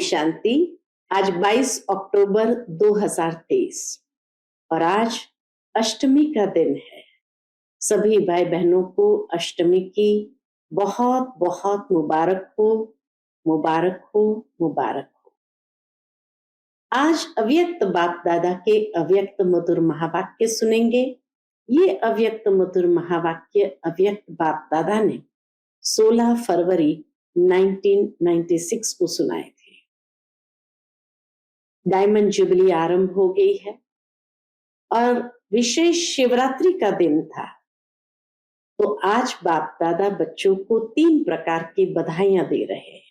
शांति। आज 22 अक्टूबर 2023 और आज अष्टमी का दिन है। सभी भाई बहनों को अष्टमी की बहुत बहुत मुबारक हो, मुबारक हो, मुबारक हो। आज अव्यक्त बाप दादा के अव्यक्त मधुर महावाक्य सुनेंगे। ये अव्यक्त मधुर महावाक्य अव्यक्त बाप दादा ने 16 फरवरी 1996 को सुनाए थे। डायमंड जुबली आरंभ हो गई है और विशेष शिवरात्रि का दिन था, तो आज बाप दादा बच्चों को 3 प्रकार की बधाइयां दे रहे हैं।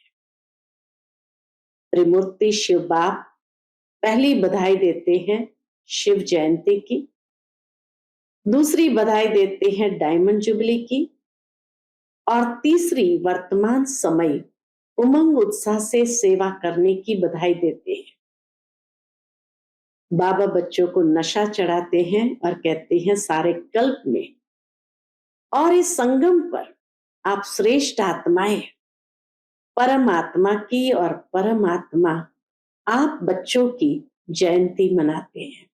त्रिमूर्ति शिव बाप पहली बधाई देते हैं शिव जयंती की, दूसरी बधाई देते हैं डायमंड जुबली की और तीसरी वर्तमान समय उमंग उत्साह से सेवा करने की बधाई देते हैं। बाबा बच्चों को नशा चढ़ाते हैं और कहते हैं सारे कल्प में और इस संगम पर आप श्रेष्ठ आत्माएं, परमात्मा की और परमात्मा आप बच्चों की जयंती मनाते हैं।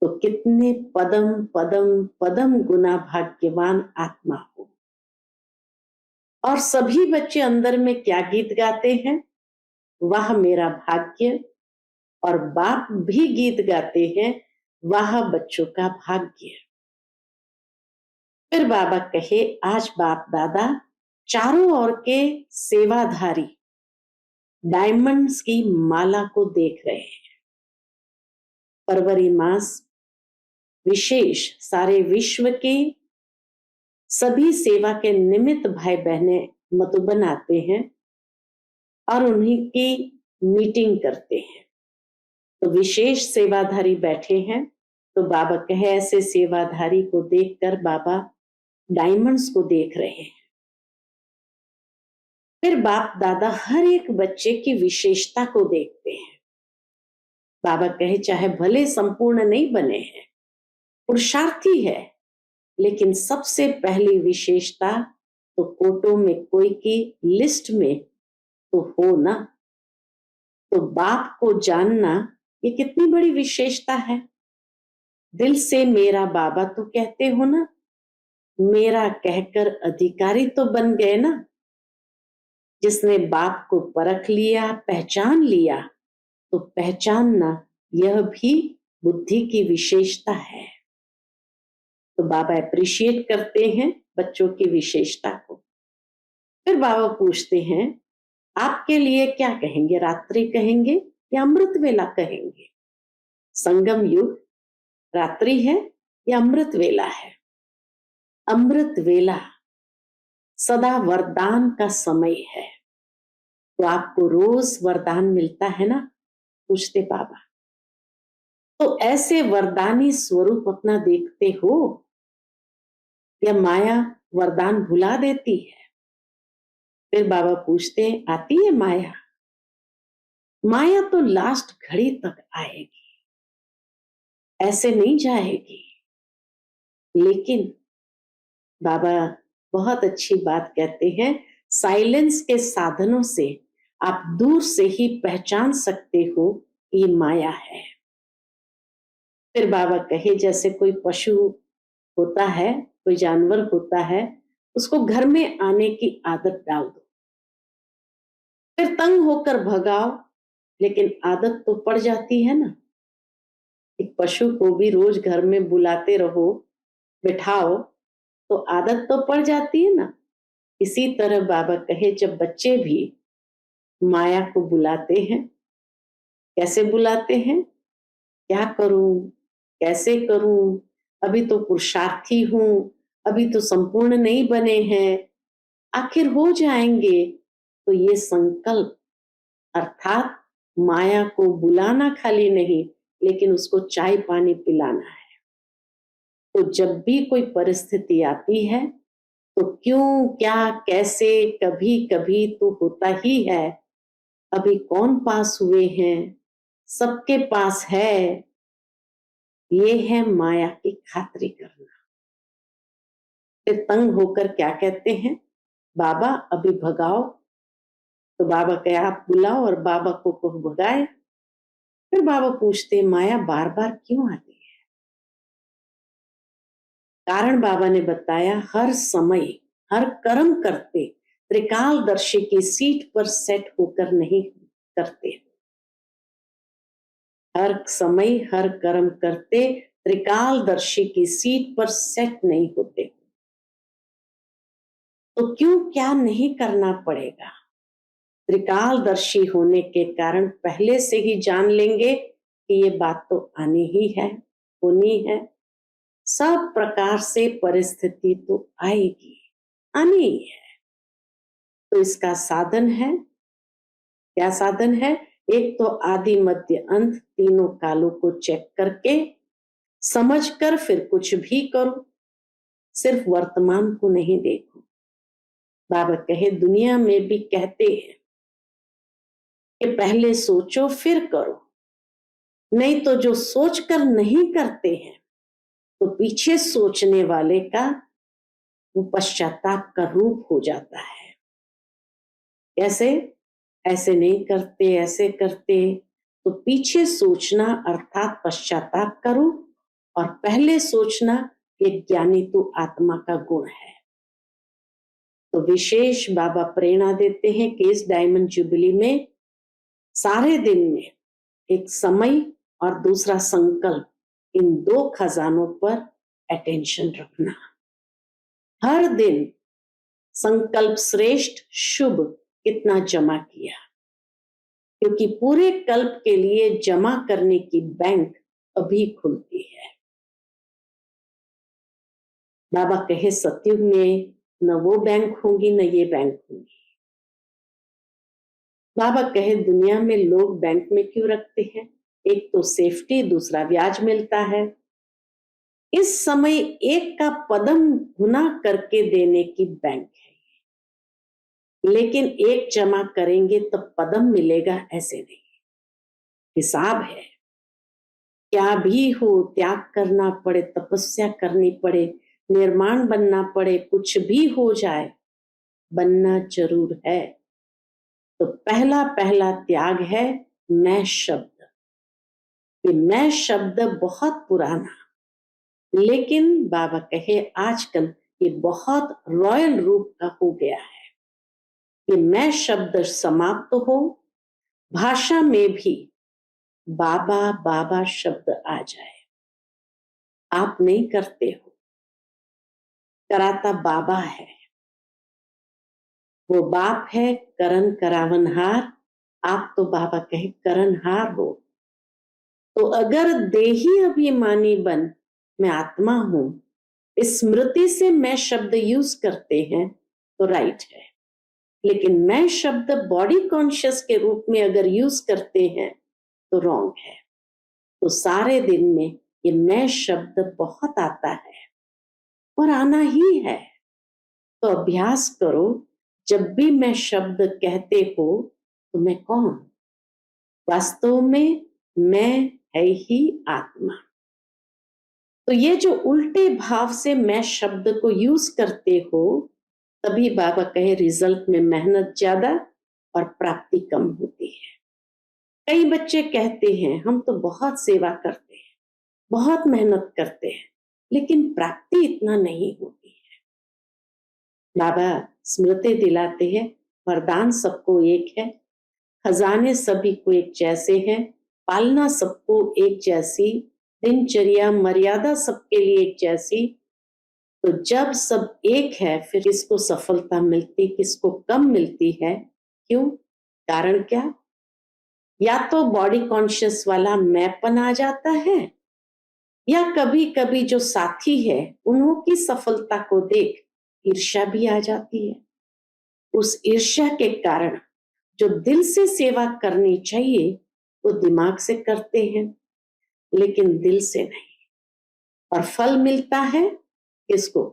तो कितने पदम पदम पदम गुना भाग्यवान आत्मा हो। और सभी बच्चे अंदर में क्या गीत गाते हैं, वह मेरा भाग्य। और बाप भी गीत गाते हैं, वाह बच्चों का भाग्य। फिर बाबा कहे आज बाप दादा चारों ओर के सेवाधारी डायमंड्स की माला को देख रहे हैं। फरवरी मास विशेष सारे विश्व के सभी सेवा के निमित्त भाई बहने मधुबन आते हैं और उन्हीं की मीटिंग करते हैं। तो विशेष सेवाधारी बैठे हैं, तो बाबा कहे ऐसे सेवाधारी को देखकर बाबा डायमंड्स को देख रहे हैं। फिर बाप दादा हर एक बच्चे की विशेषता को देखते हैं। बाबा कहे चाहे भले संपूर्ण नहीं बने हैं, पुरुषार्थी है, लेकिन सबसे पहली विशेषता तो कोटों में कोई की लिस्ट में तो हो ना। तो बाप को जानना ये कितनी बड़ी विशेषता है। दिल से मेरा बाबा तो कहते हो ना, मेरा कहकर अधिकारी तो बन गए ना। जिसने बाप को परख लिया, पहचान लिया, तो पहचानना यह भी बुद्धि की विशेषता है। तो बाबा अप्रिशिएट करते हैं बच्चों की विशेषता को। फिर बाबा पूछते हैं आपके लिए क्या कहेंगे, रात्रि कहेंगे या अमृत वेला कहेंगे। संगम युग रात्रि है या अमृत वेला है। अमृत वेला सदा वरदान का समय है। तो आपको रोज वरदान मिलता है ना, पूछते बाबा। तो ऐसे वरदानी स्वरूप अपना देखते हो या माया वरदान भुला देती है। फिर बाबा पूछते हैं आती है माया। माया तो लास्ट घड़ी तक आएगी, ऐसे नहीं जाएगी। लेकिन बाबा बहुत अच्छी बात कहते हैं, साइलेंस के साधनों से आप दूर से ही पहचान सकते हो ये माया है। फिर बाबा कहे जैसे कोई पशु होता है, कोई जानवर होता है, उसको घर में आने की आदत डाल दो, फिर तंग होकर भगाओ, लेकिन आदत तो पड़ जाती है ना। एक पशु को भी रोज घर में बुलाते रहो, बिठाओ, तो आदत तो पड़ जाती है ना। इसी तरह बाबा कहे जब बच्चे भी माया को बुलाते हैं, कैसे बुलाते हैं, क्या करूं, कैसे करूं, अभी तो पुरुषार्थी हूं, अभी तो संपूर्ण नहीं बने हैं, आखिर हो जाएंगे। तो ये संकल्प अर्थात माया को बुलाना खाली नहीं, लेकिन उसको चाय पानी पिलाना है। तो जब भी कोई परिस्थिति आती है तो क्यों, क्या, कैसे, कभी कभी तो होता ही है। अभी कौन पास हुए हैं, सबके पास है। ये है माया की खातिरी करना। फिर तंग होकर क्या कहते हैं, बाबा अभी भगाओ, तो बाबा कहे आप बुलाओ, और बाबा को भगाए। फिर बाबा पूछते माया बार बार क्यों आती है? कारण बाबा ने बताया, हर समय हर कर्म करते त्रिकालदर्शी की सीट पर सेट होकर नहीं करते। हर समय हर कर्म करते त्रिकालदर्शी की सीट पर सेट नहीं होते। तो क्यों क्या नहीं करना पड़ेगा? त्रिकालदर्शी होने के कारण पहले से ही जान लेंगे कि ये बात तो आनी ही है, होनी है। सब प्रकार से परिस्थिति तो आएगी, आनी ही है। तो इसका साधन है, क्या साधन है? एक तो आदि मध्य अंत तीनों कालों को चेक करके समझकर फिर कुछ भी करो, सिर्फ वर्तमान को नहीं देखो। बाबा कहे दुनिया में भी कहते हैं कि पहले सोचो फिर करो, नहीं तो जो सोचकर नहीं करते हैं तो पीछे सोचने वाले का वो पश्चाताप का रूप हो जाता है। कैसे? ऐसे नहीं करते, ऐसे करते, तो पीछे सोचना अर्थात पश्चाताप का रूप, और पहले सोचना ये ज्ञानी तो आत्मा का गुण है। तो विशेष बाबा प्रेरणा देते हैं कि इस डायमंड जुबली में सारे दिन में एक समय और दूसरा संकल्प, इन दो खजानों पर अटेंशन रखना। हर दिन संकल्प श्रेष्ठ शुभ कितना जमा किया, क्योंकि पूरे कल्प के लिए जमा करने की बैंक अभी खुलती है। बाबा कहे सतयुग में न वो बैंक होंगी न ये बैंक होंगी। बाबा कहे दुनिया में लोग बैंक में क्यों रखते हैं? एक तो सेफ्टी, दूसरा ब्याज मिलता है। इस समय एक का पदम गुना करके देने की बैंक है, लेकिन एक जमा करेंगे तो पदम मिलेगा ऐसे नहीं। हिसाब है, क्या भी हो, त्याग करना पड़े, तपस्या करनी पड़े, निर्माण बनना पड़े, कुछ भी हो जाए, बनना जरूर है। तो पहला पहला त्याग है मैं शब्द। ये मैं शब्द बहुत पुराना, लेकिन बाबा कहे आजकल ये बहुत रॉयल रूप का हो गया है कि मैं शब्द समाप्त हो, भाषा में भी बाबा बाबा शब्द आ जाए। आप नहीं करते हो, कराता बाबा है। वो बाप है करन करावनहार, आप तो बाबा कहे करनहार हो। तो अगर देही अभिमानी बन मैं आत्मा हूं, स्मृति से मैं शब्द यूज करते हैं तो राइट है, लेकिन मैं शब्द बॉडी कॉन्शियस के रूप में अगर यूज करते हैं तो रॉन्ग है। तो सारे दिन में ये मैं शब्द बहुत आता है और आना ही है। तो अभ्यास करो, जब भी मैं शब्द कहते हो तो मैं कौन? वास्तव में मैं है ही आत्मा। तो ये जो उल्टे भाव से मैं शब्द को यूज करते हो, तभी बाबा कहे रिजल्ट में मेहनत ज्यादा और प्राप्ति कम होती है। कई बच्चे कहते हैं हम तो बहुत सेवा करते हैं, बहुत मेहनत करते हैं, लेकिन प्राप्ति इतना नहीं होती है। बाबा स्मृति दिलाते हैं वरदान सबको एक है, खजाने सभी को एक जैसे हैं, पालना सबको एक जैसी, दिनचर्या मर्यादा सबके लिए एक जैसी। तो जब सब एक है फिर किसको सफलता मिलती, किसको कम मिलती है? क्यों? कारण क्या? या तो बॉडी कॉन्शियस वाला मैंपन आ जाता है, या कभी कभी जो साथी है उन्हों की सफलता को देख ईर्ष्या भी आ जाती है। उस ईर्ष्या के कारण जो दिल से सेवा करनी चाहिए वो दिमाग से करते हैं, लेकिन दिल से नहीं। और फल मिलता है किसको?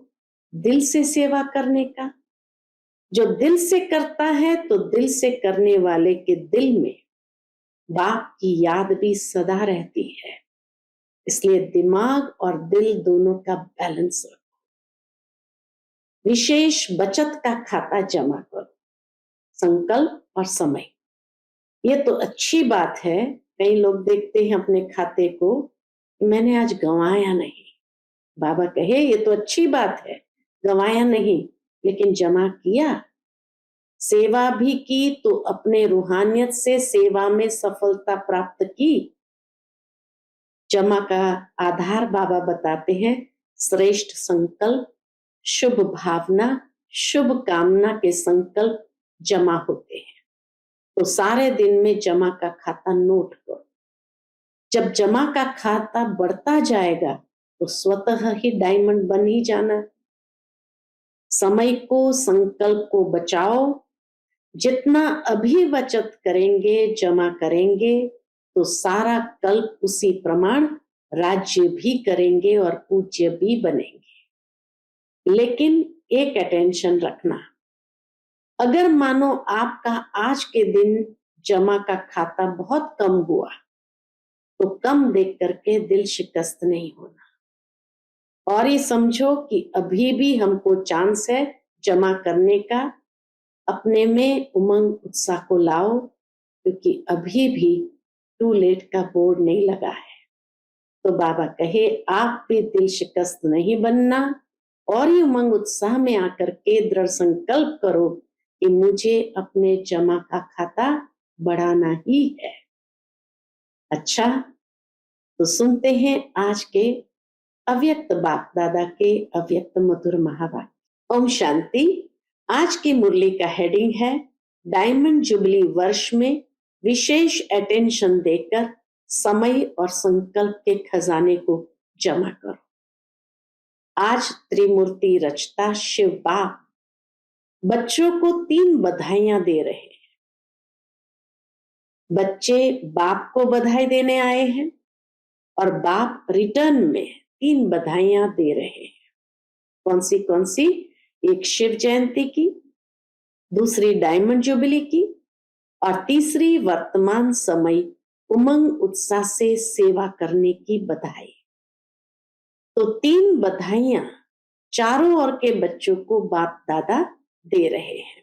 दिल से सेवा करने का। जो दिल से करता है तो दिल से करने वाले के दिल में बाप की याद भी सदा रहती है। इसलिए दिमाग और दिल दोनों का बैलेंस रखो। विशेष बचत का खाता जमा करो, संकल्प और समय। ये तो अच्छी बात है। कई लोग देखते हैं अपने खाते को, मैंने आज गंवाया नहीं। बाबा कहे ये तो अच्छी बात है, गंवाया नहीं, लेकिन जमा किया, सेवा भी की तो अपने रूहानियत से सेवा में सफलता प्राप्त की। जमा का आधार बाबा बताते हैं श्रेष्ठ संकल्प, शुभ भावना, शुभ कामना के संकल्प जमा होते हैं। तो सारे दिन में जमा का खाता नोट करो। जब जमा का खाता बढ़ता जाएगा तो स्वतः ही डायमंड बन ही जाना। समय को, संकल्प को बचाओ। जितना अभी बचत करेंगे, जमा करेंगे, तो सारा कल्प उसी प्रमाण राज्य भी करेंगे और पूज्य भी बनेंगे। लेकिन एक अटेंशन रखना, अगर मानो आपका आज के दिन जमा का खाता बहुत कम हुआ, तो कम देख करके दिल शिकस्त नहीं होना, और ये समझो कि अभी भी हमको चांस है जमा करने का। अपने में उमंग उत्साह को लाओ, क्योंकि अभी भी टू लेट का बोर्ड नहीं लगा है। तो बाबा कहे आप भी दिल शिकस्त नहीं बनना, और ये उमंग उत्साह में आकर के दृढ़ संकल्प करो कि मुझे अपने जमा का खाता बढ़ाना ही है। अच्छा, तो सुनते हैं आज के अव्यक्त बाप दादा के अव्यक्त मधुर महावाक्य। ओम शांति। आज की मुरली का हेडिंग है डायमंड जुबली वर्ष में विशेष अटेंशन देकर समय और संकल्प के खजाने को जमा करो। आज त्रिमूर्ति रचता शिव बाप बच्चों को 3 बधाइयां दे रहे हैं। बच्चे बाप को बधाई देने आए हैं और बाप रिटर्न में 3 बधाइयां दे रहे हैं। कौन सी? एक शिव जयंती की, दूसरी डायमंड जुबली की, और तीसरी वर्तमान समय उमंग उत्साह से सेवा करने की बधाई। तो 3 बधाइयां चारों ओर के बच्चों को बाप दादा दे रहे हैं।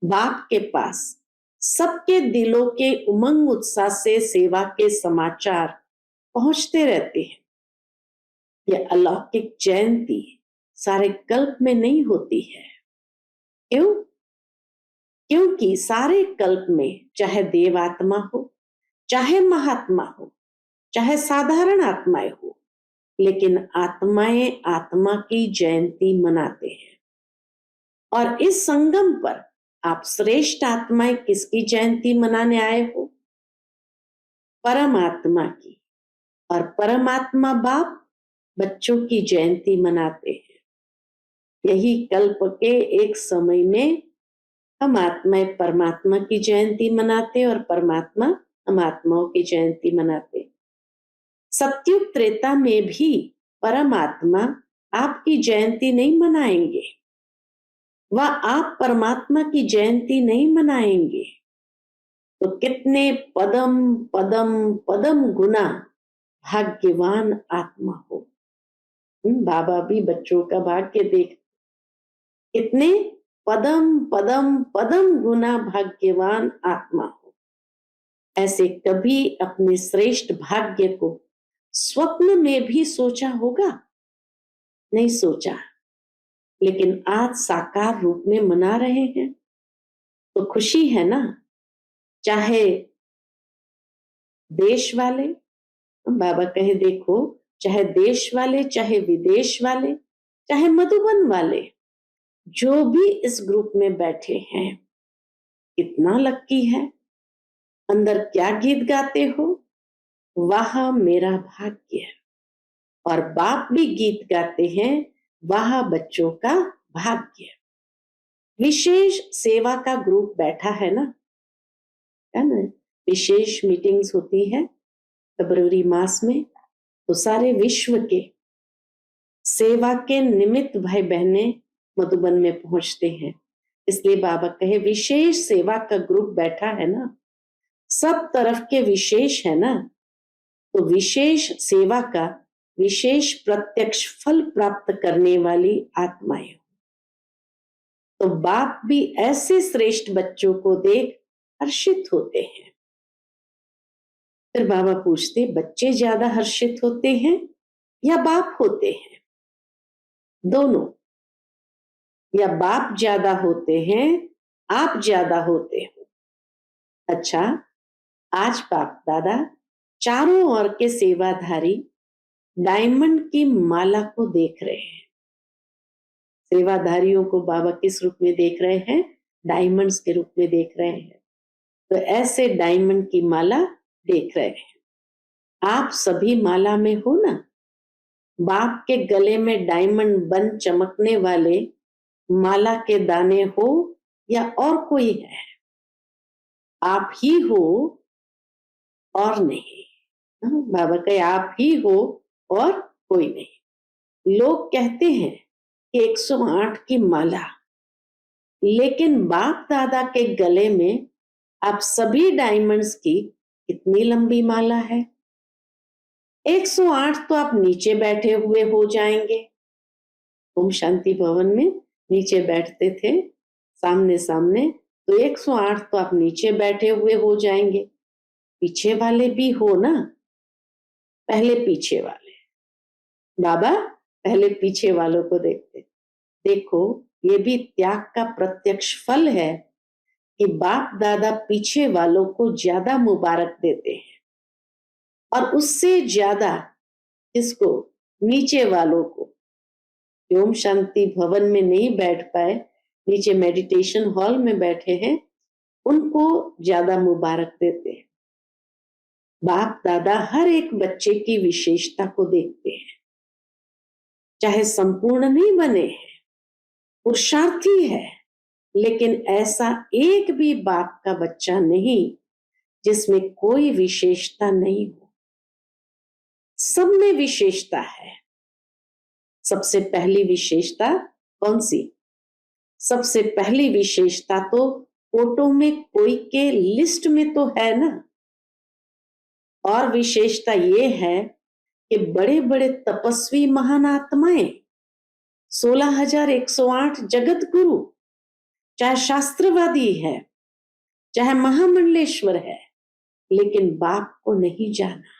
बाप के पास सबके दिलों के उमंग उत्साह से सेवा के समाचार पहुंचते रहते हैं। यह अलौकिक जयंती सारे कल्प में नहीं होती है। क्यों? क्योंकि सारे कल्प में चाहे देवात्मा हो, चाहे महात्मा हो, चाहे साधारण आत्माएं हो, लेकिन आत्माएं आत्मा की जयंती मनाते हैं। और इस संगम पर आप श्रेष्ठ आत्माएं किसकी जयंती मनाने आए हो? परमात्मा की। और परमात्मा बाप बच्चों की जयंती मनाते हैं। यही कल्प के एक समय में हम आत्माएं परमात्मा की जयंती मनाते और परमात्मा हम आत्माओं की जयंती मनाते। सत्युग त्रेता में भी परमात्मा आपकी जयंती नहीं मनाएंगे, वह आप परमात्मा की जयंती नहीं मनाएंगे। तो कितने पदम पदम पदम गुना भाग्यवान आत्मा हो। बाबा भी बच्चों का भाग्य देख, कितने पदम पदम पदम गुना भाग्यवान आत्मा हो। ऐसे कभी अपने श्रेष्ठ भाग्य को स्वप्न में भी सोचा होगा? नहीं सोचा, लेकिन आज साकार रूप में मना रहे हैं, तो खुशी है ना। चाहे देश वाले, बाबा कहे देखो, चाहे देश वाले, चाहे विदेश वाले, चाहे मधुबन वाले, जो भी इस ग्रुप में बैठे हैं, कितना लक्की है। अंदर क्या गीत गाते हो? वाह मेरा भाग्य। और बाप भी गीत गाते हैं, वाह बच्चों का भाग्य। विशेष सेवा का ग्रुप बैठा है ना, विशेष मीटिंग्स होती है फरवरी मास में, तो सारे विश्व के सेवा के निमित्त भाई बहने मधुबन में पहुंचते हैं। इसलिए बाबा कहे विशेष सेवा का ग्रुप बैठा है ना, सब तरफ के विशेष है ना, तो विशेष सेवा का विशेष प्रत्यक्ष फल प्राप्त करने वाली आत्माएं। तो बाप भी ऐसे श्रेष्ठ बच्चों को देख हर्षित होते हैं। फिर बाबा पूछते, बच्चे ज्यादा हर्षित होते हैं या बाप होते हैं? दोनों। या बाप ज्यादा होते हैं, आप ज्यादा होते हो? अच्छा, आज बाप दादा चारों ओर के सेवाधारी डायमंड की माला को देख रहे हैं। सेवाधारियों को बाबा किस रूप में देख रहे हैं? डायमंड्स के रूप में देख रहे हैं। तो ऐसे डायमंड की माला देख रहे हैं। आप सभी माला में हो ना? बाप के गले में डायमंड बन चमकने वाले माला के दाने हो या और कोई है? आप ही हो और नहीं। बाबा कहे आप ही हो और कोई नहीं। लोग कहते हैं कि 108 की माला, लेकिन बाप दादा के गले में आप सभी डायमंड्स की कितनी लंबी माला है? 108 तो आप नीचे बैठे हुए हो जाएंगे। ओम शांति भवन में नीचे बैठते थे सामने सामने, तो 108 तो आप नीचे बैठे हुए हो जाएंगे। पीछे वाले भी हो ना? पहले पीछे वाले। बाबा पहले पीछे वालों को देखते, देखो ये भी त्याग का प्रत्यक्ष फल है कि बाप दादा पीछे वालों को ज्यादा मुबारक देते हैं, और उससे ज्यादा इसको नीचे वालों को, ओम शांति भवन में नहीं बैठ पाए, नीचे मेडिटेशन हॉल में बैठे हैं, उनको ज्यादा मुबारक देते हैं। बाप दादा हर एक बच्चे की विशेषता को देखते हैं, चाहे संपूर्ण नहीं बने हैं, पुरुषार्थी है, लेकिन ऐसा एक भी बाप का बच्चा नहीं जिसमें कोई विशेषता नहीं हो। सब में विशेषता है। सबसे पहली विशेषता कौन सी? सबसे पहली विशेषता तो फोटो में कोई के लिस्ट में तो है ना। और विशेषता ये है कि बड़े बड़े तपस्वी महान आत्माएं, 16,108 जगत गुरु, चाहे शास्त्रवादी है, चाहे महामंडलेश्वर है, लेकिन बाप को नहीं जाना।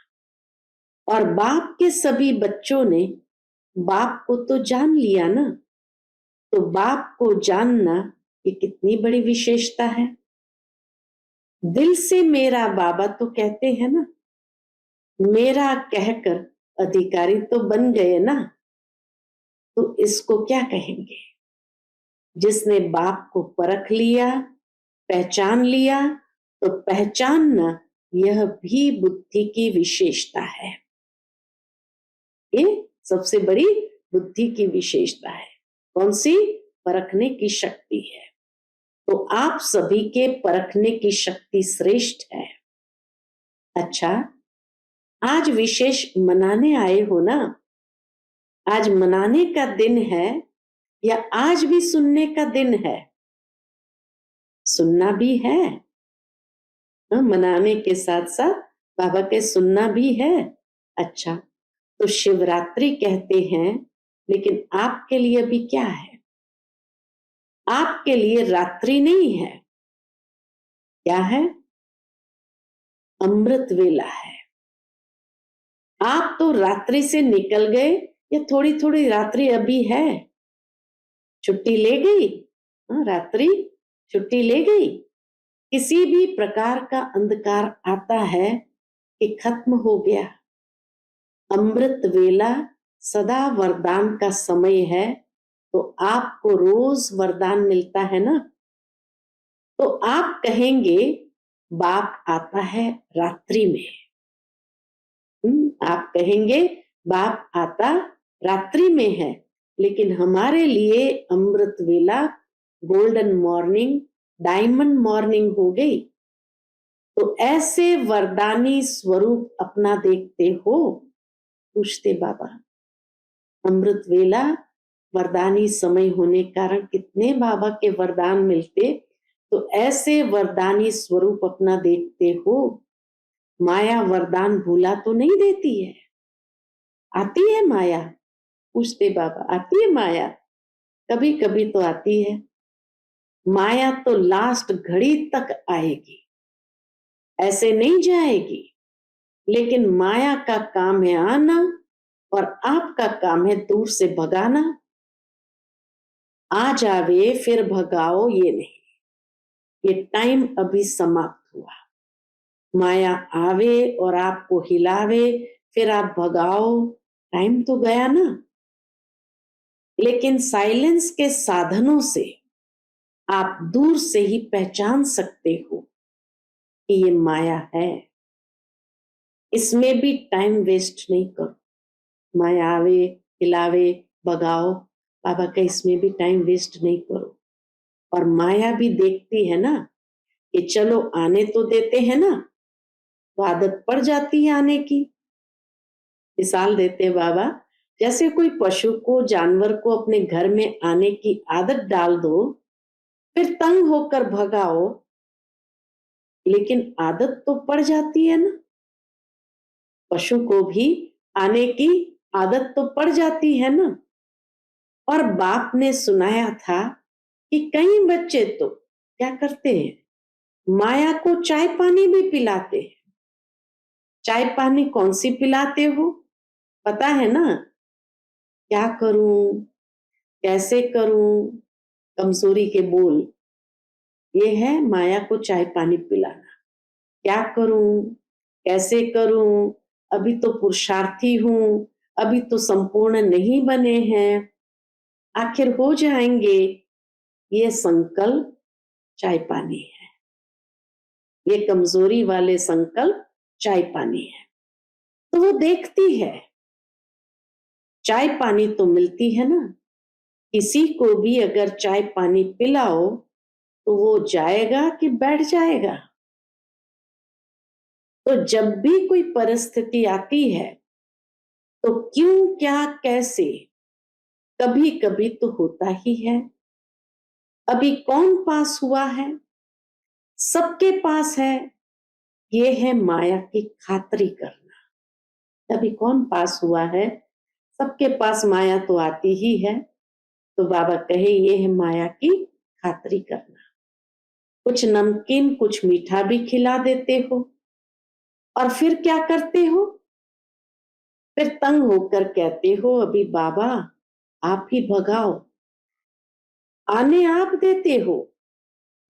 और बाप के सभी बच्चों ने बाप को तो जान लिया ना। तो बाप को जानना ये कितनी बड़ी विशेषता है। दिल से मेरा बाबा तो कहते हैं ना, मेरा कहकर अधिकारी तो बन गए ना। तो इसको क्या कहेंगे? जिसने बाप को परख लिया, पहचान लिया, तो पहचानना यह भी बुद्धि की विशेषता है। ये सबसे बड़ी बुद्धि की विशेषता है। कौन सी? परखने की शक्ति है। तो आप सभी के परखने की शक्ति श्रेष्ठ है। अच्छा, आज विशेष मनाने आए हो ना? आज मनाने का दिन है या आज भी सुनने का दिन है? सुनना भी है। मनाने के साथ साथ बाबा के सुनना भी है। अच्छा, तो शिवरात्रि कहते हैं, लेकिन आपके लिए अभी क्या है? आपके लिए रात्रि नहीं है। क्या है? अमृत वेला है। आप तो रात्रि से निकल गए या थोड़ी थोड़ी रात्रि अभी है? छुट्टी ले गई? रात्रि छुट्टी ले गई। किसी भी प्रकार का अंधकार आता है कि खत्म हो गया। अमृत वेला सदा वरदान का समय है, तो आपको रोज वरदान मिलता है ना। तो आप कहेंगे बाप आता है रात्रि में। आप कहेंगे बाप आता रात्रि में है, लेकिन हमारे लिए अमृत वेला, गोल्डन मॉर्निंग, डायमंड मॉर्निंग हो गई। तो ऐसे वरदानी स्वरूप अपना देखते हो? पूछते बाबा। अमृत वेला वरदानी समय होने कारण कितने बाबा के वरदान मिलते, तो ऐसे वरदानी स्वरूप अपना देखते हो। माया वरदान भूला तो नहीं देती है? आती है माया? पूछते बाबा, आती है माया? कभी कभी तो आती है, माया तो लास्ट घड़ी तक आएगी, ऐसे नहीं जाएगी। लेकिन माया का काम है आना और आपका काम है दूर से भगाना। आ जावे फिर भगाओ, ये नहीं, ये टाइम अभी समाप्त हुआ। माया आवे और आपको हिलावे फिर आप भगाओ, टाइम तो गया ना। लेकिन साइलेंस के साधनों से आप दूर से ही पहचान सकते हो कि ये माया है। इसमें भी टाइम वेस्ट नहीं करो। माया आवे हिलावे भगाओ, बाबा का इसमें भी टाइम वेस्ट नहीं करो। और माया भी देखती है ना कि चलो आने तो देते हैं ना, तो आदत पड़ जाती है आने की। मिसाल देते हैं बाबा, जैसे कोई पशु को जानवर को अपने घर में आने की आदत डाल दो, फिर तंग होकर भगाओ, लेकिन आदत तो पड़ जाती है ना। पशु को भी आने की आदत तो पड़ जाती है ना। और बाप ने सुनाया था कि कई बच्चे तो क्या करते हैं, माया को चाय पानी भी पिलाते हैं। चाय पानी कौन सी पिलाते हो पता है ना? क्या करूं, कैसे करूं, कमजोरी के बोल, ये है माया को चाय पानी पिलाना। क्या करूं, कैसे करूं, अभी तो पुरुषार्थी हूं, अभी तो संपूर्ण नहीं बने हैं, आखिर हो जाएंगे, ये संकल्प चाय पानी है। ये कमजोरी वाले संकल्प चाय पानी है। तो वो देखती है, चाय पानी तो मिलती है ना। किसी को भी अगर चाय पानी पिलाओ तो वो जाएगा कि बैठ जाएगा? तो जब भी कोई परिस्थिति आती है तो क्यों क्या कैसे कभी कभी तो होता ही है। अभी कौन पास हुआ है? सबके पास है। ये है माया की खातरी करना। अभी कौन पास हुआ है? सबके पास माया तो आती ही है। तो बाबा कहे ये है माया की खातरी करना। कुछ नमकीन कुछ मीठा भी खिला देते हो और फिर क्या करते हो? फिर तंग होकर कहते हो अभी बाबा आप ही भगाओ। आने आप देते हो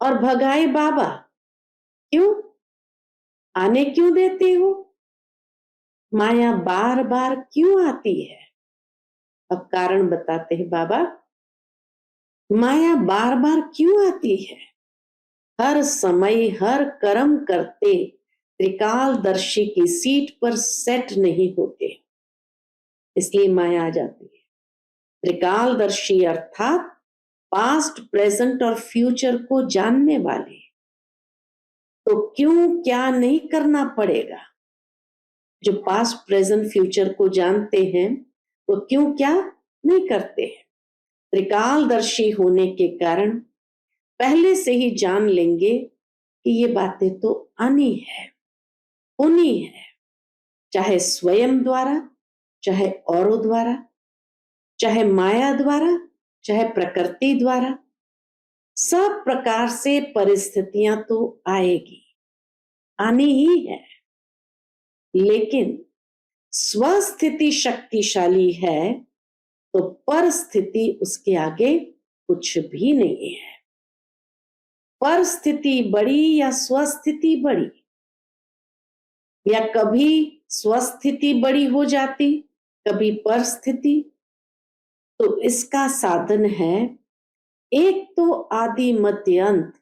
और भगाए बाबा। क्यों? आने क्यों देते हो? माया बार बार क्यों आती है? अब कारण बताते हैं बाबा। माया बार बार क्यों आती है? हर समय हर कर्म करते त्रिकालदर्शी की सीट पर सेट नहीं होते, इसलिए माया आ जाती है। त्रिकालदर्शी अर्थात पास्ट प्रेजेंट और फ्यूचर को जानने वाले। तो क्यों क्या नहीं करना पड़ेगा? जो पास्ट प्रेजेंट फ्यूचर को जानते हैं वो क्यों क्या नहीं करते हैं? त्रिकालदर्शी होने के कारण पहले से ही जान लेंगे कि ये बातें तो आनी है, होनी है, चाहे स्वयं द्वारा, चाहे औरों द्वारा, चाहे माया द्वारा, चाहे प्रकृति द्वारा। सब प्रकार से परिस्थितियां तो आएगी, आनी ही है। लेकिन स्वस्थिति शक्तिशाली है तो परिस्थिति उसके आगे कुछ भी नहीं है। परिस्थिति बड़ी या स्वस्थिति बड़ी, या कभी स्वस्थिति बड़ी हो जाती कभी परिस्थिति। तो इसका साधन है एक तो आदि मध्य अंत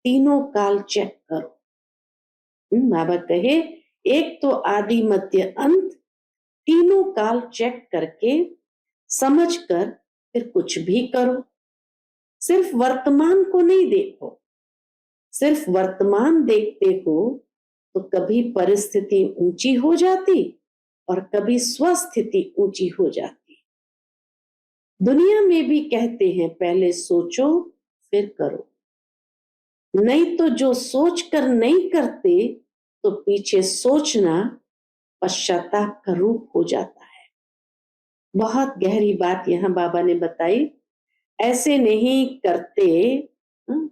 तीनों काल चेक करो। बाबा कहे एक तो आदि मध्य अंत तीनों काल चेक करके समझ कर फिर कुछ भी करो। सिर्फ वर्तमान को नहीं देखो। सिर्फ वर्तमान देखते हो तो कभी परिस्थिति ऊंची हो जाती और कभी स्वस्थिति ऊंची हो जाती। दुनिया में भी कहते हैं पहले सोचो फिर करो, नहीं तो जो सोच कर नहीं करते तो पीछे सोचना पश्चाताप का रूप हो जाता है। बहुत गहरी बात यहां बाबा ने बताई। ऐसे नहीं करते हाँ?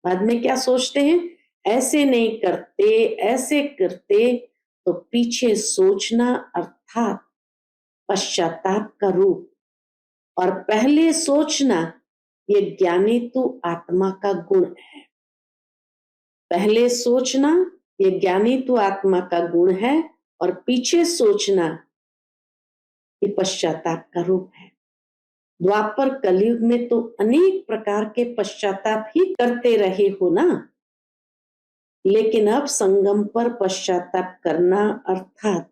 बाद में क्या सोचते हैं, ऐसे नहीं करते, ऐसे करते, तो पीछे सोचना अर्थात पश्चाताप का रूप, और पहले सोचना ये ज्ञानी तू आत्मा का गुण है। पहले सोचना ये ज्ञानी तू आत्मा का गुण है, और पीछे सोचना ये पश्चाताप का रूप है। द्वापर कलयुग में तो अनेक प्रकार के पश्चाताप ही करते रहे हो ना, लेकिन अब संगम पर पश्चाताप करना अर्थात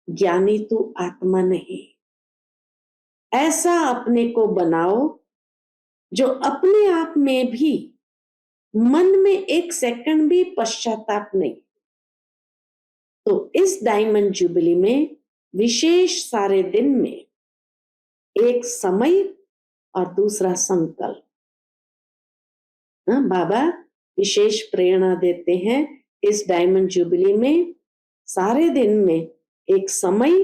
ज्ञानी तू आत्मा नहीं। ऐसा अपने को बनाओ जो अपने आप में भी मन में एक सेकंड भी पश्चाताप नहीं। तो इस डायमंड जुबली में विशेष सारे दिन में एक समय और दूसरा संकल्प, बाबा विशेष प्रेरणा देते हैं इस डायमंड जुबली में सारे दिन में एक समय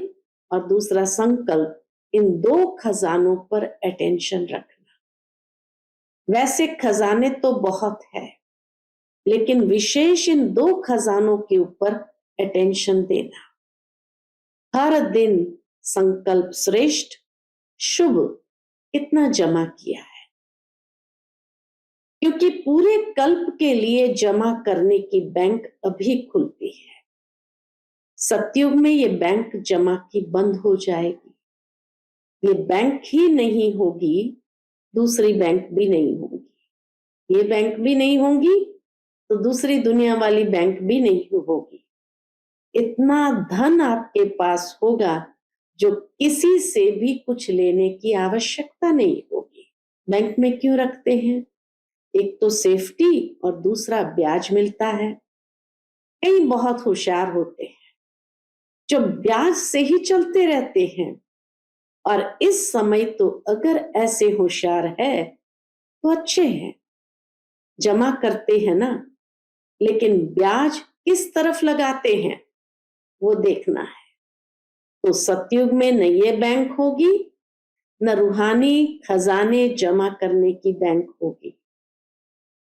और दूसरा संकल्प, इन दो खजानों पर अटेंशन रखना। वैसे खजाने तो बहुत है, लेकिन विशेष इन दो खजानों के ऊपर अटेंशन देना। हर दिन संकल्प श्रेष्ठ शुभ कितना जमा किया है, क्योंकि पूरे कल्प के लिए जमा करने की बैंक अभी खुलती है। सतयुग में ये बैंक जमा की बंद हो जाएगी। ये बैंक ही नहीं होगी, दूसरी बैंक भी नहीं होगी। ये बैंक भी नहीं होगी तो दूसरी दुनिया वाली बैंक भी नहीं होगी। इतना धन आपके पास होगा जो किसी से भी कुछ लेने की आवश्यकता नहीं होगी। बैंक में क्यों रखते हैं? एक तो सेफ्टी और दूसरा ब्याज मिलता है। कई बहुत होशियार होते हैं जो ब्याज से ही चलते रहते हैं, और इस समय तो अगर ऐसे होशियार है तो अच्छे हैं, जमा करते हैं ना, लेकिन ब्याज किस तरफ लगाते हैं वो देखना है। तो सतयुग में न ये बैंक होगी, न रूहानी खजाने जमा करने की बैंक होगी।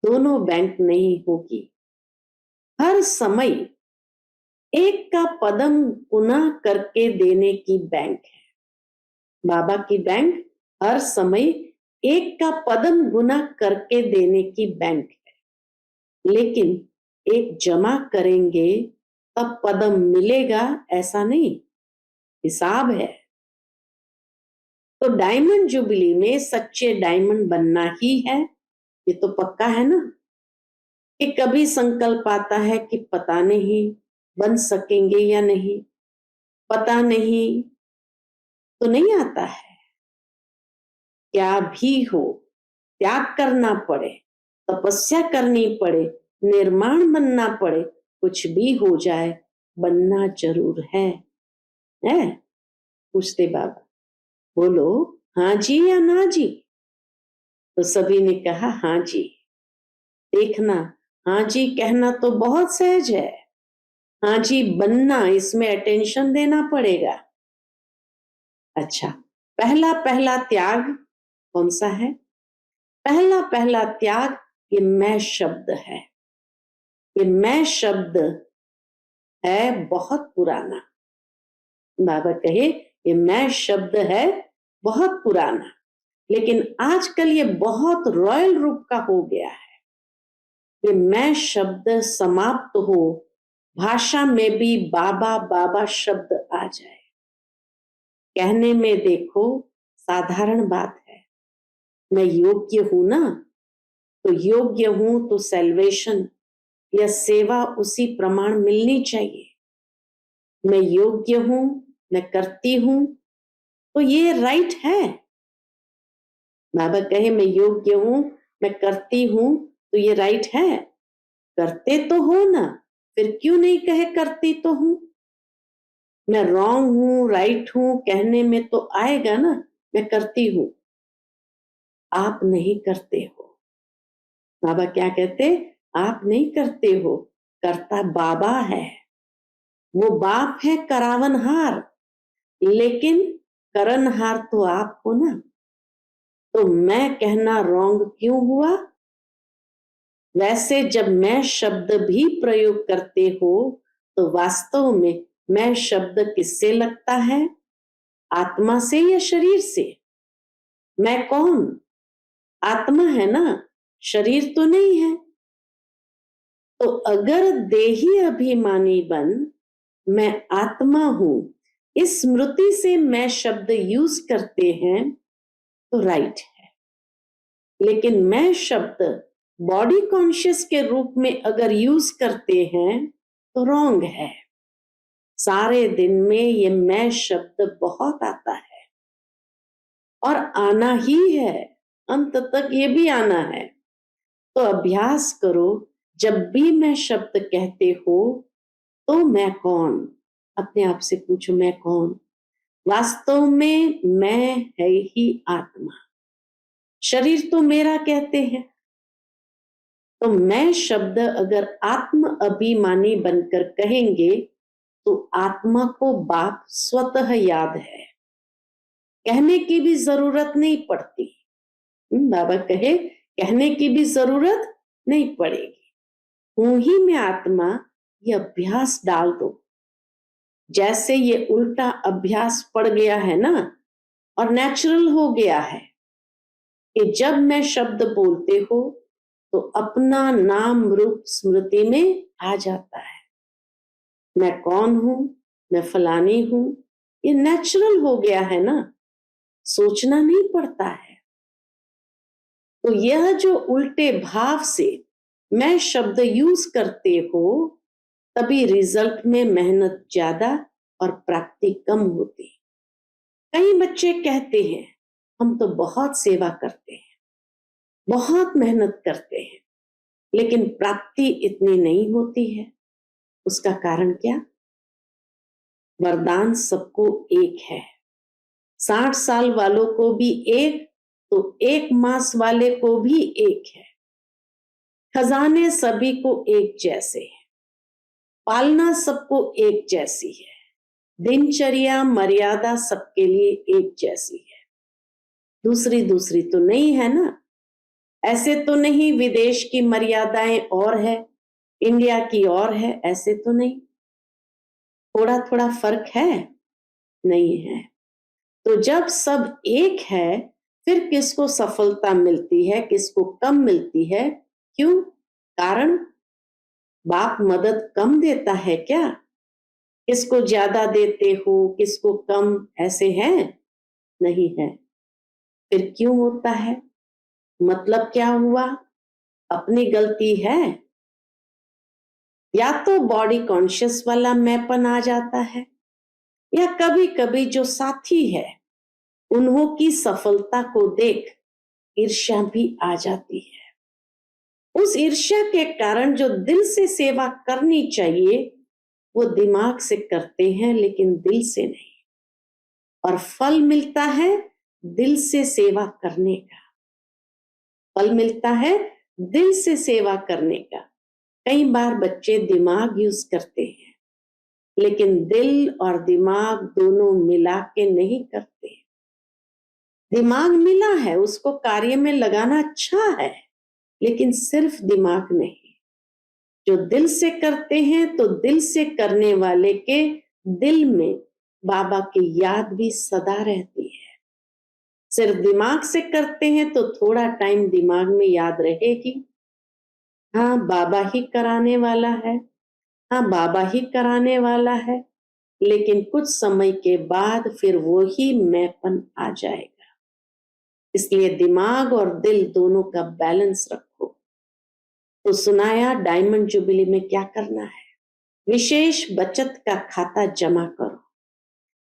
दोनों बैंक नहीं होगी। हर समय एक का पदम गुना करके देने की बैंक है। बाबा की बैंक हर समय एक का पदम गुना करके देने की बैंक है, लेकिन एक जमा करेंगे तब पदम मिलेगा ऐसा नहीं, हिसाब है। तो डायमंड जुबली में सच्चे डायमंड बनना ही है, ये तो पक्का है ना। कि कभी संकल्प आता है कि पता नहीं बन सकेंगे या नहीं, पता नहीं, तो नहीं आता है। क्या भी हो, त्याग करना पड़े, तपस्या करनी पड़े, निर्माण बनना पड़े, कुछ भी हो जाए, बनना जरूर है? पूछते बाबा, बोलो हाँ जी या ना जी? तो सभी ने कहा हाँ जी। देखना, हाँ जी कहना तो बहुत सहज है, हाँ जी बनना इसमें अटेंशन देना पड़ेगा। अच्छा, पहला पहला त्याग कौन सा है? पहला पहला त्याग ये मैं शब्द है। ये मैं शब्द है बहुत पुराना। बाबा कहे ये मैं शब्द है बहुत पुराना, लेकिन आजकल ये बहुत रॉयल रूप का हो गया है। ये मैं शब्द समाप्त हो, भाषा में भी बाबा बाबा शब्द आ जाए। कहने में देखो साधारण बात है, मैं योग्य हूं ना, तो योग्य हूं तो सैल्वेशन या सेवा उसी प्रमाण मिलनी चाहिए। मैं योग्य हूं, मैं करती हूं, तो ये राइट है। बाबा कहे मैं योग्य हूं, मैं करती हूं, तो ये राइट है। करते तो हो ना, फिर क्यों नहीं कहे करती तो हूं? मैं रॉन्ग हूं राइट हूं कहने में तो आएगा ना, मैं करती हूं। आप नहीं करते हो। बाबा क्या कहते? आप नहीं करते हो, करता बाबा है। वो बाप है करावनहार, लेकिन करनहार तो आप हो ना। तो मैं कहना रॉन्ग क्यों हुआ? वैसे जब मैं शब्द भी प्रयोग करते हो तो वास्तव में मैं शब्द किससे लगता है? आत्मा से या शरीर से? मैं कौन? आत्मा है ना, शरीर तो नहीं है। तो अगर देही अभिमानी बन मैं आत्मा हूं इस स्मृति से मैं शब्द यूज करते हैं तो राइट है, लेकिन मैं शब्द बॉडी कॉन्शियस के रूप में अगर यूज करते हैं तो रॉन्ग है। सारे दिन में ये मैं शब्द बहुत आता है और आना ही है, अंत तक ये भी आना है। तो अभ्यास करो, जब भी मैं शब्द कहते हो तो मैं कौन, अपने आप से पूछो मैं कौन? वास्तव में मैं है ही आत्मा, शरीर तो मेरा कहते हैं। तो मैं शब्द अगर आत्म अभिमानी बनकर कहेंगे तो आत्मा को बाप स्वतः याद है, कहने की भी जरूरत नहीं पड़ती। बाबा कहे कहने की भी जरूरत नहीं पड़ेगी, हूं ही मैं आत्मा, ये अभ्यास डाल दो। जैसे ये उल्टा अभ्यास पड़ गया है ना और नेचुरल हो गया है कि जब मैं शब्द बोलते हो तो अपना नाम रूप स्मृति में आ जाता है। मैं कौन हूं, मैं फलानी हूं, ये नेचुरल हो गया है ना, सोचना नहीं पड़ता है। तो यह जो उल्टे भाव से मैं शब्द यूज करते हो तभी रिजल्ट में मेहनत ज्यादा और प्राप्ति कम होती। कई बच्चे कहते हैं हम तो बहुत सेवा करते हैं, बहुत मेहनत करते हैं, लेकिन प्राप्ति इतनी नहीं होती है। उसका कारण क्या? वरदान सबको एक है, 60 साल वालों को भी एक तो 1 मास वाले को भी एक है। खजाने सभी को एक जैसे हैं, पालना सबको एक जैसी है, दिनचर्या मर्यादा सबके लिए एक जैसी है। दूसरी दूसरी तो नहीं है ना। ऐसे तो नहीं विदेश की मर्यादाएं और है, इंडिया की और है, ऐसे तो नहीं। थोड़ा थोड़ा फर्क है, नहीं है। तो जब सब एक है फिर किसको सफलता मिलती है, किसको कम मिलती है? क्यों? कारण बाप मदद कम देता है क्या? किसको ज्यादा देते हो, किसको कम, ऐसे है? नहीं है। फिर क्यों होता है? मतलब क्या हुआ? अपनी गलती है, या तो बॉडी कॉन्शियस वाला मैंपन आ जाता है, या कभी कभी जो साथी है उन्हों की सफलता को देख ईर्ष्या भी आ जाती है। उस ईर्ष्या के कारण जो दिल से सेवा करनी चाहिए वो दिमाग से करते हैं लेकिन दिल से नहीं, और फल मिलता है दिल से सेवा करने का। फल मिलता है दिल से सेवा करने का। कई बार बच्चे दिमाग यूज करते हैं लेकिन दिल और दिमाग दोनों मिला के नहीं करते। दिमाग मिला है, उसको कार्य में लगाना अच्छा है, लेकिन सिर्फ दिमाग नहीं। जो दिल से करते हैं तो दिल से करने वाले के दिल में बाबा की याद भी सदा रहती है। सिर्फ दिमाग से करते हैं तो थोड़ा टाइम दिमाग में याद रहेगी, हाँ बाबा ही कराने वाला है, हाँ बाबा ही कराने वाला है, लेकिन कुछ समय के बाद फिर वो ही मैंपन आ जाएगा। इसलिए दिमाग और दिल दोनों का बैलेंस रखो। तो सुनाया डायमंड जुबली में क्या करना है? विशेष बचत का खाता जमा करो।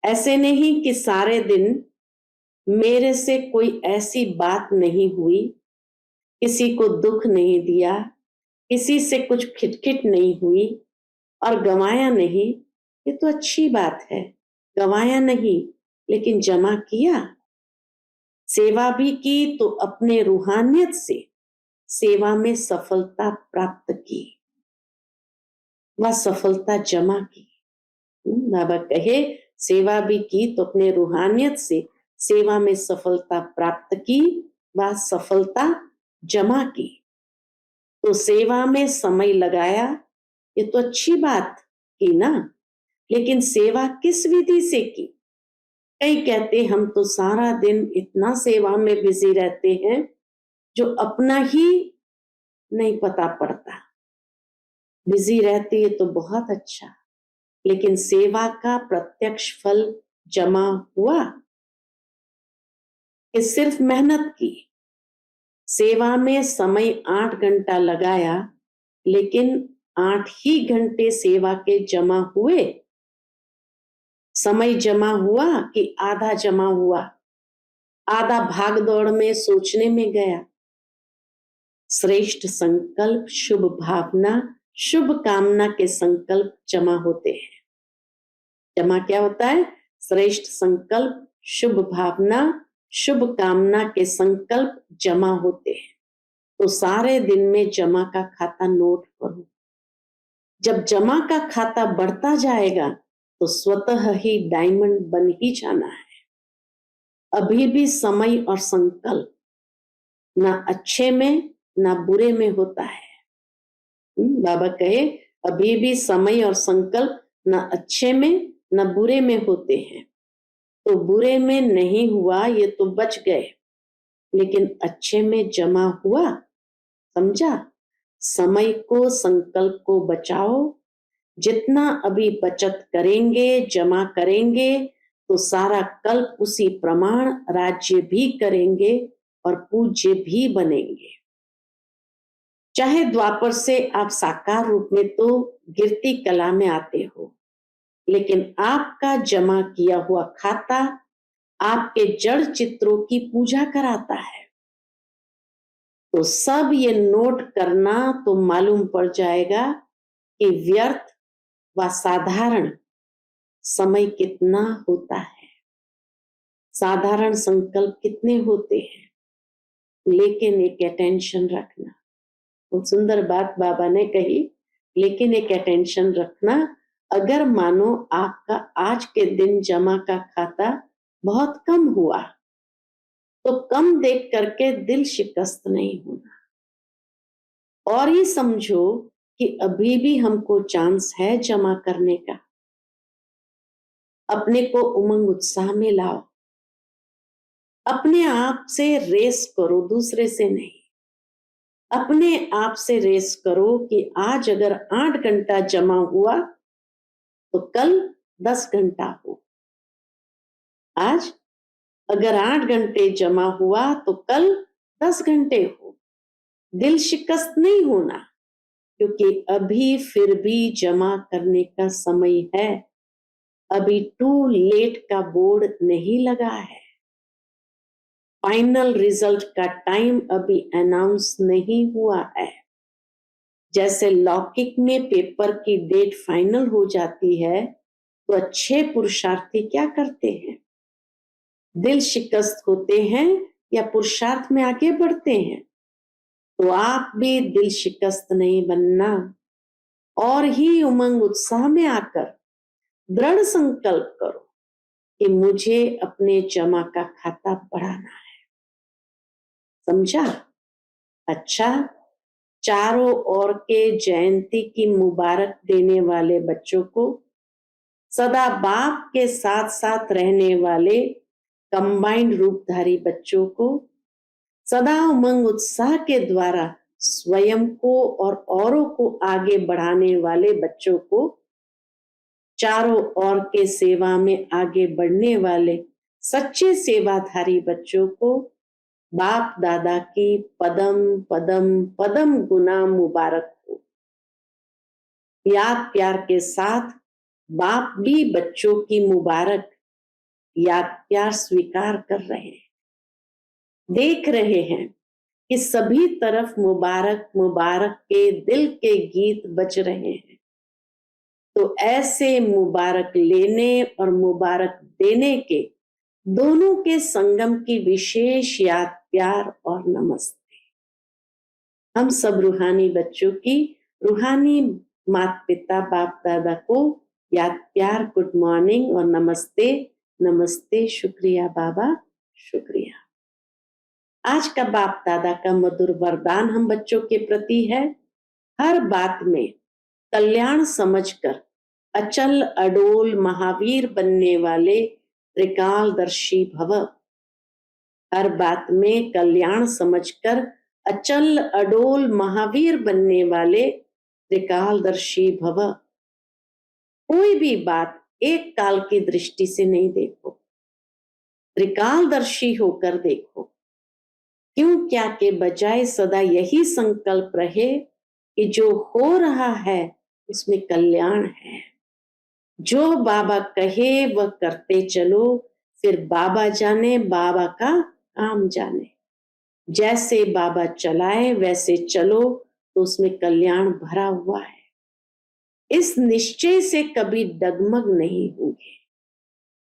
ऐसे नहीं कि सारे दिन मेरे से कोई ऐसी बात नहीं हुई, किसी को दुख नहीं दिया, किसी से कुछ खिटखिट नहीं हुई और गंवाया नहीं। ये तो अच्छी बात है, गंवाया नहीं लेकिन जमा किया, सेवा भी की तो अपने रूहानियत से सेवा में सफलता प्राप्त की, वह सफलता जमा की। बाबा कहे सेवा भी की तो अपने रूहानियत से सेवा में सफलता प्राप्त की, वह सफलता जमा की। तो सेवा में समय लगाया, ये तो अच्छी बात की ना, लेकिन सेवा किस विधि से की? कई कहते हम तो सारा दिन इतना सेवा में बिजी रहते हैं जो अपना ही नहीं पता पड़ता। बिजी रहती है तो बहुत अच्छा, लेकिन सेवा का प्रत्यक्ष फल जमा हुआ कि सिर्फ मेहनत की? सेवा में समय 8 घंटा लगाया, लेकिन 8 ही घंटे सेवा के जमा हुए? समय जमा हुआ कि आधा जमा हुआ? आधा भाग दौड़ में सोचने में गया। श्रेष्ठ संकल्प, शुभ भावना, शुभ कामना के संकल्प जमा होते हैं। जमा क्या होता है? श्रेष्ठ संकल्प, शुभ भावना, शुभ कामना के संकल्प जमा होते हैं। तो सारे दिन में जमा का खाता नोट करो। जब जमा का खाता बढ़ता जाएगा तो स्वतः ही डायमंड बन ही जाना है। अभी भी समय और संकल्प ना अच्छे में ना बुरे में होता है। बाबा कहे अभी भी समय और संकल्प ना अच्छे में ना बुरे में होते हैं। तो बुरे में नहीं हुआ ये तो बच गए, लेकिन अच्छे में जमा हुआ। समझा? समय को, संकल्प को बचाओ। जितना अभी बचत करेंगे, जमा करेंगे, तो सारा कल्प उसी प्रमाण राज्य भी करेंगे और पूज्य भी बनेंगे। चाहे द्वापर से आप साकार रूप में तो गिरती कला में आते हो, लेकिन आपका जमा किया हुआ खाता आपके जड़ चित्रों की पूजा कराता है। तो सब ये नोट करना तो मालूम पड़ जाएगा कि व्यर्थ व साधारण समय कितना होता है, साधारण संकल्प कितने होते हैं। लेकिन एक अटेंशन रखना, बहुत सुंदर बात बाबा ने कही, लेकिन एक अटेंशन रखना। अगर मानो आपका आज के दिन जमा का खाता बहुत कम हुआ तो कम देख करके दिल शिकस्त नहीं होना, और ही समझो कि अभी भी हमको चांस है जमा करने का। अपने को उमंग उत्साह में लाओ, अपने आप से रेस करो, दूसरे से नहीं। अपने आप से रेस करो कि आज अगर 8 घंटा जमा हुआ तो कल 10 घंटा हो। आज अगर 8 घंटे जमा हुआ तो कल 10 घंटे हो। दिल शिकस्त नहीं होना, क्योंकि अभी फिर भी जमा करने का समय है। अभी टू लेट का बोर्ड नहीं लगा है। फाइनल रिजल्ट का टाइम अभी अनाउंस नहीं हुआ है। जैसे लौकिक में पेपर की डेट फाइनल हो जाती है, तो अच्छे पुरुषार्थी क्या करते हैं? दिल शिकस्त होते हैं या पुरुषार्थ में आगे बढ़ते हैं? तो आप भी दिल शिकस्त नहीं बनना, और ही उमंग उत्साह में आकर दृढ़ संकल्प करो कि मुझे अपने जमा का खाता बढ़ाना है। समझा? अच्छा, चारों ओर के जयंती की मुबारक देने वाले बच्चों को, सदा बाप के साथ साथ रहने वाले कंबाइंड रूपधारी बच्चों को, सदा उमंग उत्साह के द्वारा स्वयं को और औरों को आगे बढ़ाने वाले बच्चों को, चारों ओर के सेवा में आगे बढ़ने वाले सच्चे सेवाधारी बच्चों को बाप दादा की पदम पदम पदम गुना मुबारक हो। याद प्यार के साथ बाप भी बच्चों की मुबारक याद प्यार स्वीकार कर रहे हैं। देख रहे हैं कि सभी तरफ मुबारक मुबारक के दिल के गीत बज रहे हैं। तो ऐसे मुबारक लेने और मुबारक देने के दोनों के संगम की विशेष याद प्यार और नमस्ते। हम सब रूहानी बच्चों की रूहानी माता पिता बाप दादा को याद प्यार गुड मॉर्निंग और नमस्ते। नमस्ते, शुक्रिया बाबा, शुक्रिया। आज का बाप दादा का मधुर वरदान हम बच्चों के प्रति है, हर बात में कल्याण समझकर अचल अडोल महावीर बनने वाले त्रिकालदर्शी भव। हर बात में कल्याण समझकर अचल अडोल महावीर बनने वाले त्रिकालदर्शी भव। कोई भी बात एक काल की दृष्टि से नहीं देखो, त्रिकालदर्शी होकर देखो। क्यों क्या के बजाय सदा यही संकल्प रहे कि जो हो रहा है उसमें कल्याण है। जो बाबा कहे वह करते चलो, फिर बाबा जाने बाबा का काम जाने। जैसे बाबा चलाए वैसे चलो तो उसमें कल्याण भरा हुआ है। इस निश्चय से कभी डगमग नहीं होंगे।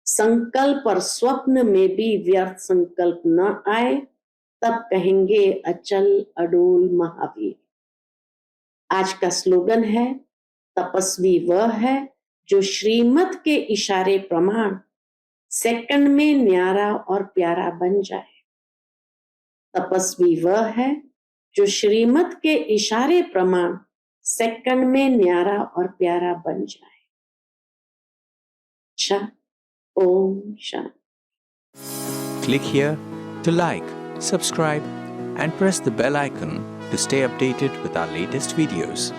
संकल्प और स्वप्न में भी व्यर्थ संकल्प न आए, तब कहेंगे अचल अडोल महावीर। आज का स्लोगन है, तपस्वी वह है जो श्रीमत के इशारे प्रमाण सेकंड में न्यारा और प्यारा बन जाए। तपस्वी वह है जो श्रीमत के इशारे प्रमाण सेकंड में न्यारा और प्यारा बन जाए। Om Shanti. Click here to like, subscribe and press the bell icon to stay updated with our latest videos.